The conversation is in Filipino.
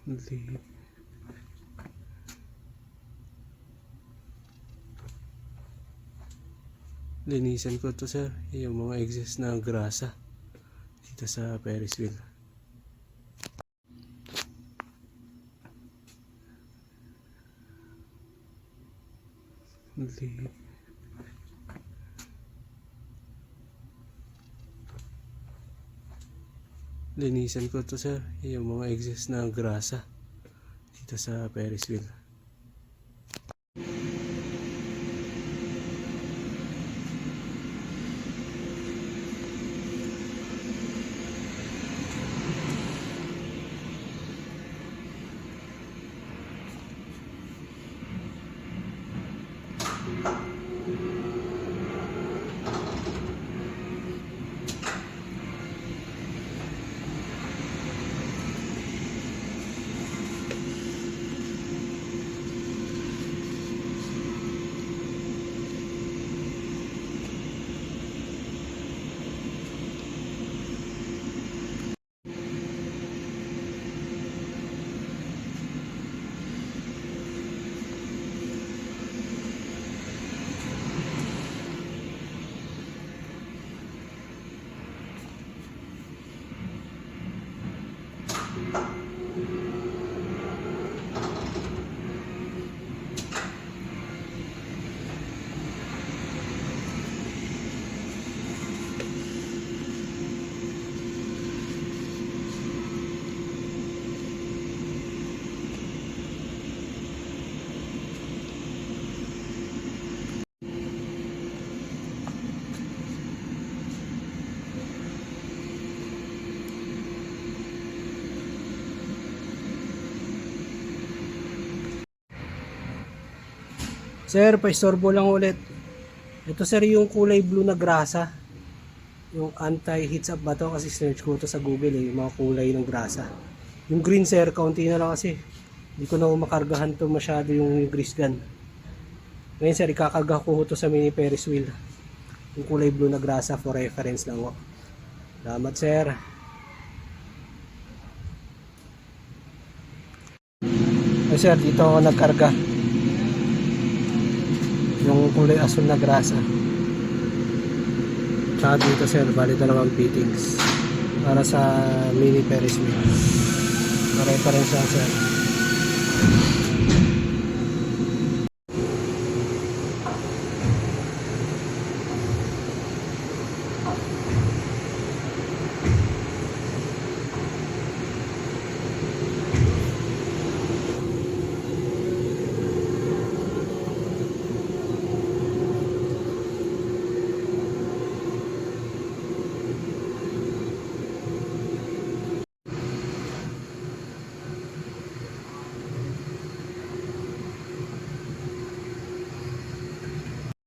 Hindi. Linisan ko to sir, yung mga excess na grasa dito sa Ferris wheel. Hindi. Linisan ko to sir, yung mga excess na grasa dito sa Ferris wheel. Sir, paistorbo lang ulit. Ito sir yung kulay blue na grasa. Yung anti-heats up ba to? Kasi search ko to sa Google yung mga kulay ng grasa. Yung green sir, kaunti na lang kasi. Hindi ko na makargahan to masyado yung grease gun. Ngayon sir, ikakarga ko to sa mini Ferris wheel. Yung kulay blue na grasa for reference lang. Salamat sir. Ay sir, dito ako nagkarga. Yung kulay asul na grasa. Tsaka dito sir, bali dalawang fittings para sa mini Ferris wheel. Reference lang sir.